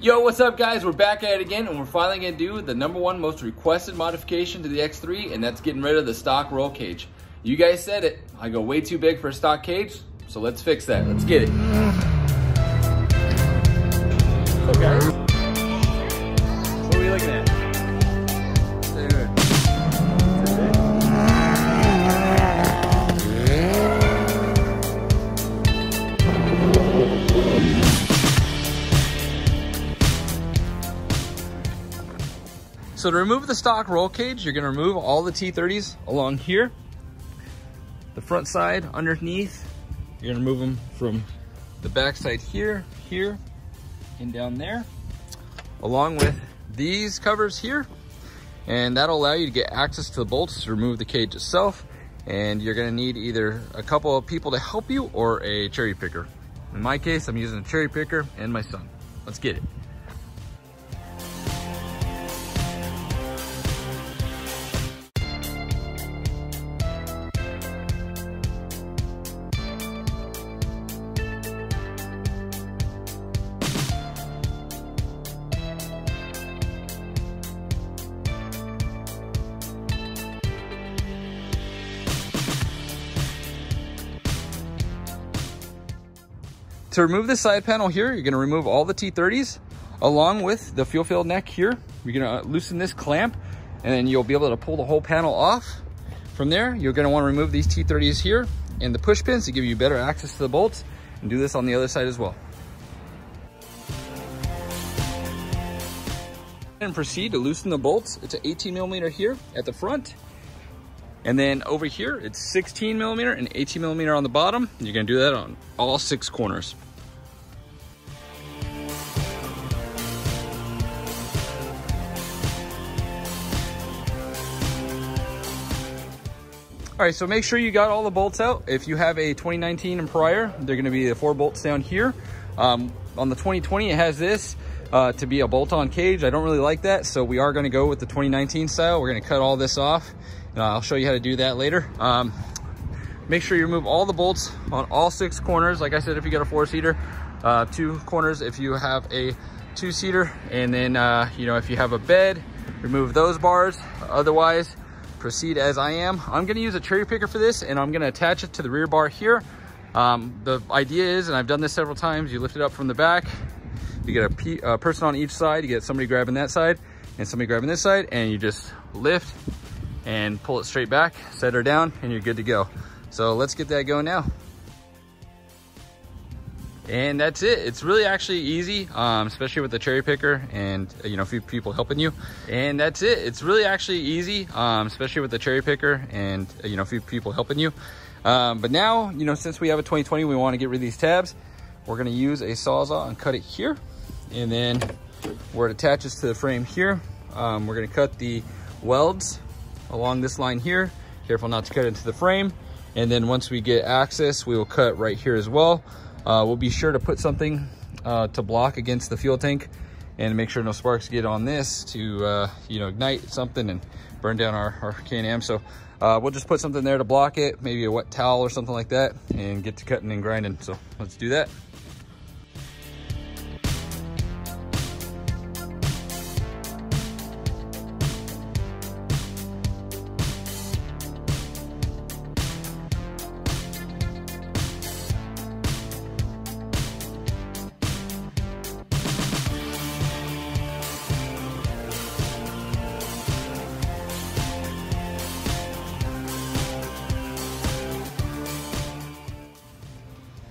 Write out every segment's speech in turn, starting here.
Yo, what's up guys? We're back at it again, and we're finally gonna do the #1 most requested modification to the X3, and that's getting rid of the stock roll cage. You guys said it. I go way too big for a stock cage, so let's fix that. Let's get it. Okay. What are we looking at? So to remove the stock roll cage, you're gonna remove all the T30s along here, the front side, underneath. You're gonna remove them from the back side here, here, and down there, along with these covers here. And that'll allow you to get access to the bolts to remove the cage itself. And you're gonna need either a couple of people to help you or a cherry picker. In my case, I'm using a cherry picker and my son. Let's get it. To remove the side panel here, you're gonna remove all the T30s along with the fuel fill neck here. You're gonna loosen this clamp and then you'll be able to pull the whole panel off. From there, you're gonna wanna remove these T30s here and the push pins to give you better access to the bolts, and do this on the other side as well. And proceed to loosen the bolts. It's an 18mm here at the front. And then over here, it's 16mm and 18mm on the bottom. You're gonna do that on all 6 corners. All right, so make sure you got all the bolts out. If you have a 2019 and prior, they're gonna be the 4 bolts down here. On the 2020, it has this to be a bolt-on cage. I don't really like that, so we are gonna go with the 2019 style. We're gonna cut all this off. I'll show you how to do that later. Make sure you remove all the bolts on all 6 corners. Like I said, if you got a 4-seater, 2 corners if you have a 2-seater, and then you know, if you have a bed, remove those bars. Otherwise, proceed as I am. I'm gonna use a cherry picker for this, and I'm gonna attach it to the rear bar here. The idea is, and I've done this several times, you lift it up from the back, you get a person on each side, you get somebody grabbing that side and somebody grabbing this side, and you just lift and pull it straight back, set her down, and you're good to go. So let's get that going now. And that's it. It's really actually easy, especially with the cherry picker and you know, a few people helping you. And that's it. It's really actually easy, especially with the cherry picker and you know, a few people helping you. But now, you know, since we have a 2020, we want to get rid of these tabs. We're going to use a Sawzall and cut it here, and then where it attaches to the frame here, we're going to cut the welds along this line here. Careful not to cut into the frame. And then once we get access, we will cut right here as well. We'll be sure to put something to block against the fuel tank and make sure no sparks get on this to you know, ignite something and burn down our Can-Am. So we'll just put something there to block it, maybe a wet towel or something like that, and get to cutting and grinding. So let's do that.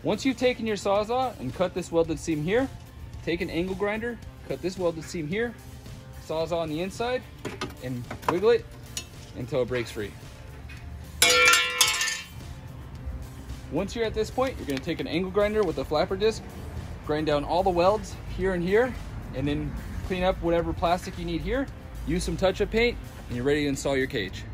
Once you've taken your Sawzall and cut this welded seam here, take an angle grinder, cut this welded seam here, Sawzall on the inside, and wiggle it until it breaks free. Once you're at this point, you're going to take an angle grinder with a flapper disc, grind down all the welds here and here, and then clean up whatever plastic you need here, use some touch-up paint, and you're ready to install your cage.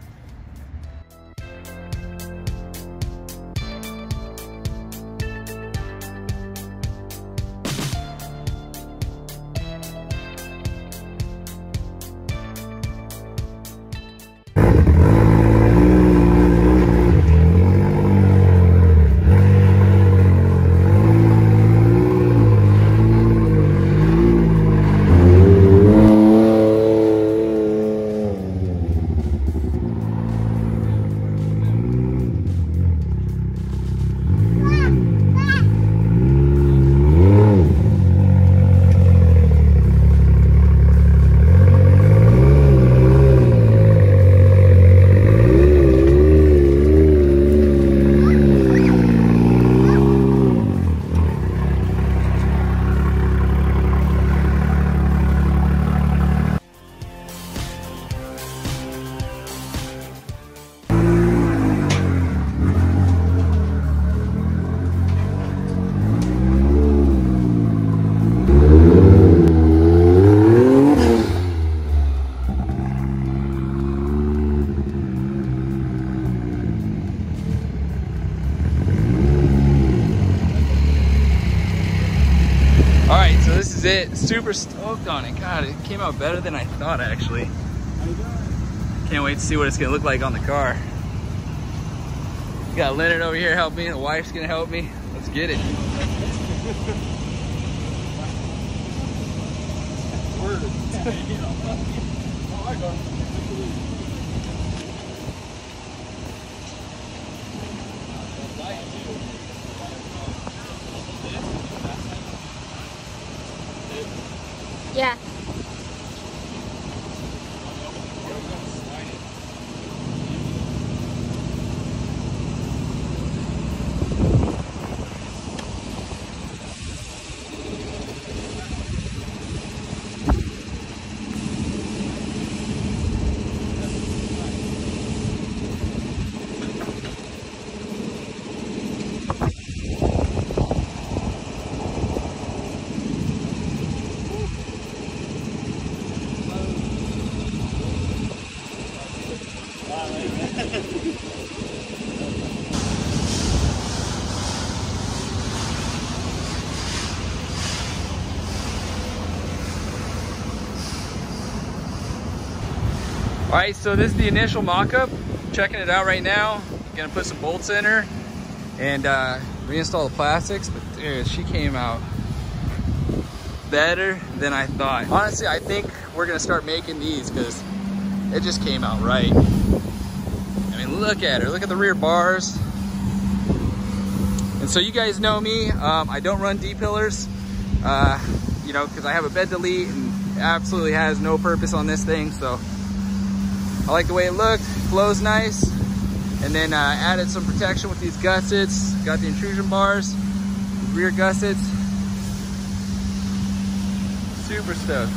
is it. Super stoked on it. God, it came out better than I thought, actually. Can't wait to see what it's gonna look like on the car. Got Leonard over here helping me. The wife's gonna help me. Let's get it. Yeah. All right, so this is the initial mock-up. Checking it out right now. Gonna put some bolts in her and reinstall the plastics. But dude, she came out better than I thought. Honestly, I think we're gonna start making these because it just came out right. I mean, look at her. Look at the rear bars. And so you guys know me. I don't run D-pillars, you know, because I have a bed delete and it absolutely has no purpose on this thing. So I like the way it looked, flows nice. And then added some protection with these gussets. Got the intrusion bars, rear gussets. Super stoked.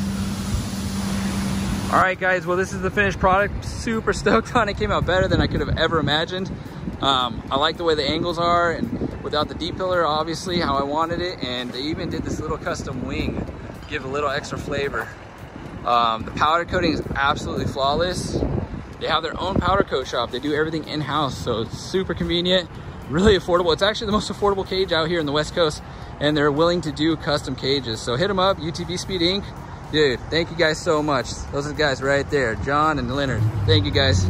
All right guys, well this is the finished product. Super stoked on it, came out better than I could have ever imagined. I like the way the angles are and without the D-pillar, obviously how I wanted it. And they even did this little custom wing, give a little extra flavor. The powder coating is absolutely flawless. They have their own powder coat shop. They do everything in-house, so it's super convenient, really affordable. It's actually the most affordable cage out here in the West Coast, and they're willing to do custom cages. So hit them up, UTV Speed Inc. Dude, thank you guys so much. Those are the guys right there, John and Leonard. Thank you guys.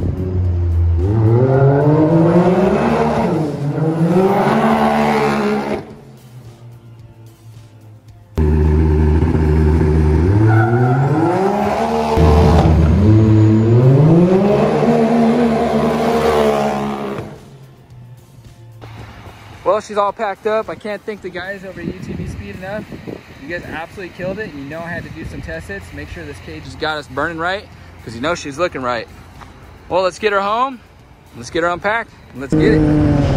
Well, she's all packed up. I can't thank the guys over at UTV Speed enough. You guys absolutely killed it. You know I had to do some test hits, make sure this cage has got us burning right, because you know she's looking right. Well, let's get her home. Let's get her unpacked. And let's get it.